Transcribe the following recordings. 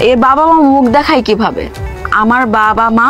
এর বাবা মা মুখ দেখায় কিভাবে? আমার বাবা মা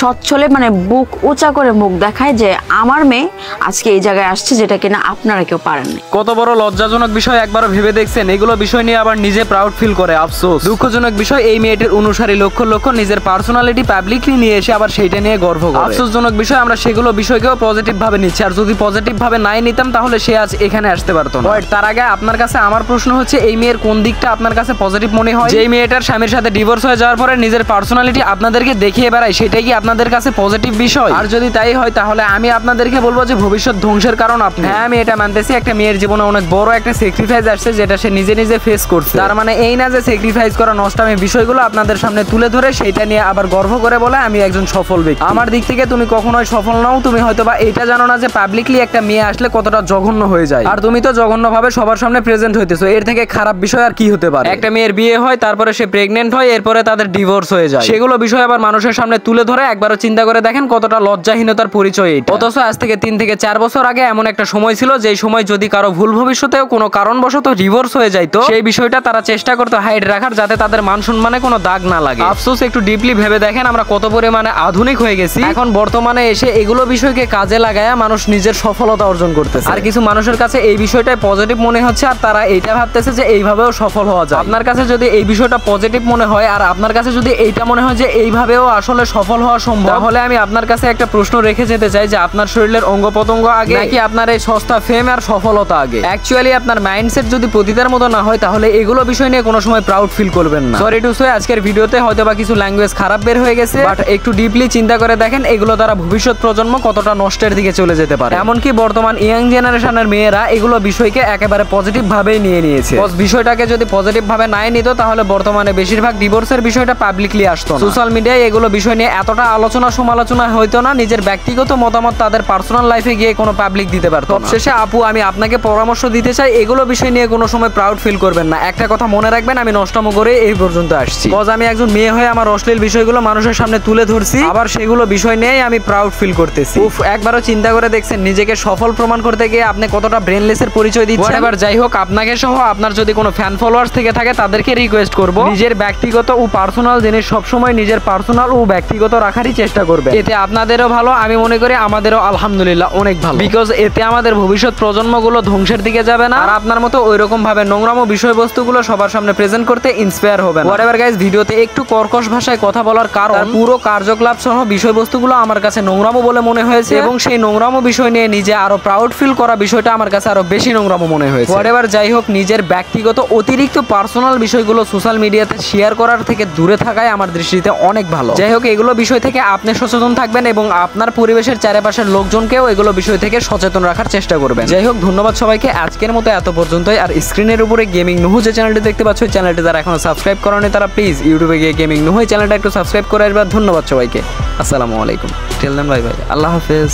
সচ্ছলে মানে বুক উঁচা করে মুখ দেখায় যে আমার মেয়ে আজকে এই জায়গায় আসছে, যেটা কিনা আপনারা কেউ পারেননি। কত বড় লজ্জাজনক বিষয় একবারও ভেবে দেখছেন? এগুলো বিষয় নিয়ে আবার নিজে প্রাউড ফিল করে। আফসোস, দুঃখজনক বিষয়, এই মেয়েটির অনুসারী লক্ষ লক্ষ নিজের পার্সোনালিটি পাবলিকলি নিয়ে এসে আবার সেইটা নিয়ে গর্ব করে। আফসোসজনক বিষয়, আমরা সেগুলো বিষয়কেও পজিটিভ ভাবে নিচ্ছি, আর যদি পজিটিভ ভাবে নাই নিতাম তাহলে সে আজ এখানে আসতে পারতো না। তার আগে আপনার কাছে আমার প্রশ্ন হচ্ছে, এই মেয়ের কোন দিকটা আপনার কাছে পজিটিভ মনে হয়? যে মেয়েটার স্বামীর সাথে ডিভোর্স হয়ে যাওয়ার পরে নিজের পার্সোনালিটি আপনাদেরকে দেখিয়ে বেড়ায়, সেটাই কি আপনাদের কাছে পজিটিভ বিষয়? আর যদি তাই হয় তাহলে আমি আপনাদেরকে বলবো যে ভবিষ্যৎ ধ্বংসের কারণ আপনি। হ্যাঁ, আমি এটা মানতেছি, একটা মেয়ের জীবনে অনেক বড় একটা স্যাক্রিফাইস আসছে, যেটা সে নিজে নিজে ফেস করছে। তার মানে এই না যে স্যাক্রিফাইস করা নষ্টামি বিষয়গুলো আপনাদের সামনে তুলে ধরে সেইটা নিয়ে আবার গর্ব করে বলে আমি একজন সফল ব্যক্তি। আমার দিক থেকে তুমি কখনোই সফল নাও। তুমি হয়তোবা এইটা জানো না যে পাবলিকলি একটা মেয়ে আসলে কতটা জঘন্য হয়ে যায়, আর তুমি তো জঘন্য ভাবে সবার সামনে প্রেজেন্ট হইতেছো। এর থেকে খারাপ বিষয় আর কি হতে পারে? একটা মেয়ের বিয়ে হয়, তারপরে সে প্রেগনেন্ট হয়, এরপরে তাদের ডিভোর্স হয়ে যায়, সেগুলো বিষয় আবার মানুষের সামনে তুলে ধরে একবারও চিন্তা করে দেখেন কতটা লজ্জাহীনতার পরিচয় এটা। অথচ আজ থেকে 3 থেকে 4 বছর আগে এমন একটা সময় ছিল, যেই সময় যদি কারো ভুল ভবিষ্যতেও কোনো কারণবশত ডিভোর্স হয়ে যাইতো, সেই বিষয়টা তারা চেষ্টা করতো হাইড রাখার, যাতে তাদের মান সম্মানে কোনো দাগ না লাগে। আফসোস, একটু ডিপলি ভেবে দেখেন আমরা কত পরিমাণে আধুনিক হয়ে গেছি। এখন বর্তমানে এসে এগুলো বিষয়কে কাজে লাগায় মানুষ নিজের সফলতা অর্জন করতেছে, আর কিছু মানুষের কাছে এই বিষয়টাই পজিটিভ মনে হচ্ছে, আর তারা এইটা ভাবতেছে যে এইভাবেও সফল হওয়া যায়। আপনার কাছে যদি এই বিষয়টা পজিটিভ মনে হয়, আর আপনার কাছে যদি এইটা মনে হয় যে এইভাবেও আসলে সফল হওয়া সম্ভব, তাহলে আমি আপনার কাছে একটা প্রশ্ন রেখে যেতে চাই যে আপনার শরীরের অঙ্গ প্রত্যঙ্গ আগে নাকি আপনার এই সস্তা ফেম আর সফলতা আগে? অ্যাকচুয়ালি আপনার মাইন্ডসেট যদি প্রতিটার মতো না হয়, তাহলে এগুলো বিষয় নিয়ে কোনো সময় প্রাউড ফিল করবেন না। সরি টু সে, আজকের ভিডিওতে হয়তো বা কিছু ল্যাঙ্গুয়েজ খারাপ বের হয়ে গেছে, বাট একটু ডিপলি চিন্তা করে দেখেন এগুলো দ্বারা ভবিষ্যৎ প্রজন্ম কতটা নষ্টের দিকে চলে যেতে পারে। এমনকি বর্তমান ইয়াং জেনারেশনের মেয়েরা এগুলো বিষয়কে একেবারে পজিটিভ ভাবেই নিয়েছে। বিষয়টাকে যদি পজিটিভ ভাবে নাই নিত, তাহলে বর্তমানে বেশিরভাগ ডিভোর্সের বিষয়টা পাবলিকলি আসতো না। সোশ্যাল মিডিয়ায় এগুলো বিষয় নিয়ে এতটা আলোচনা সমালোচনা হইতো না, নিজের ব্যক্তিগত মতামত তাদের পার্সোনাল লাইফে গিয়ে কোনো পাবলিক দিতে পারতো না। শেষে আপু, আমি আপনাকে পরামর্শ দিতে চাই, এগুলো বিষয় নিয়ে কোনো সময় প্রাউড ফিল করবেন না। একটা কথা মনে রাখবেন, আমি নষ্টম করে এই পর্যন্ত আসছি, কজ আমি একজন মেয়ে হয়ে আমার অশ্লীল বিষয়গুলো মানুষের সামনে তুলে ধরছি, আবার সেগুলো বিষয় নিয়েই আমি প্রাউড ফিল করতেছি। উফ, একবারও চিন্তা করে দেখছেন নিজেকে সফল প্রমাণ করতে গিয়ে আপনি কতটা ব্রেনলেসের পরিচয় দিচ্ছেন? এবার যাই হোক, আপনাকে সহ আপনার যদি কোনো ফ্যান ফলোয়ার্স থেকে থাকে, তাদেরকে রিকোয়েস্ট করব নিজের ব্যক্তিগত ও পার্সোনাল জিনিস সবসময় নিজের পার্সোনাল ও ব্যক্তিগত রাখারই চেষ্টা করবে। এতে আপনাদেরও ভালো, আমি মনে করি আমাদেরও আলহামদুলিল্লাহ অনেক ভালো, বিকজ এতে আমাদের ভবিষ্যৎ প্রজন্মগুলো ধ্বংসের দিকে যাবে না, আর আপনার মতো ওইরকম ভাবে নোংরাম বিষয়বস্তুগুলো সবার সামনে প্রেজেন্ট করতে ইন্সপায়ার হবে না। হোয়াটএভার গাইস, ভিডিওতে একটু কর্কশ ভাষায় কথা বলার কারণ পুরো কার্যকলাপ সহ বিষয়বস্তুগুলো আমার কাছে নোংরামো বলে মনে হয়েছে, এবং সেই নোংরামো বিষয় নিয়ে নিজে আরো প্রাউড ফিল করা বিষয়টা আমার কাছে আরো বেশি নোংরামো মনে হয়েছে। হোয়াটএভার যাই হোক, নিজের ব্যক্তিগত অতিরিক্ত পার্সোনাল বিষয়গুলো সোশ্যাল মিডিয়াতে শেয়ার করার থেকে দূরে থাকাই আমার দৃষ্টিতে অনেক ভালো। যাই হোক, এগুলো বিষয় থেকে আপনি সচেতন থাকবেন এবং আপনার পরিবেশের চারপাশের লোকজনকেও এগুলো বিষয় থেকে সচেতন রাখার চেষ্টা করবেন। যাই হোক, ধন্যবাদ সবাইকে, আজকের মতো এত পর্যন্তই। আর স্ক্রিনের উপরে গেমিং নুহু যে চ্যানেলটি দেখতে পাচ্ছ, চ্যানেলটি যারা এখনো সাবস্ক্রাইব করেনি তারা প্লিজ ইউটিউবে গিয়ে গেমিং নুহু চ্যানেলটা একটু সাবস্ক্রাইব করে আসবে। ধন্যবাদ সবাইকে, আসসালামু আলাইকুম, টেল দেন বাই বাই, আল্লাহ হাফেজ।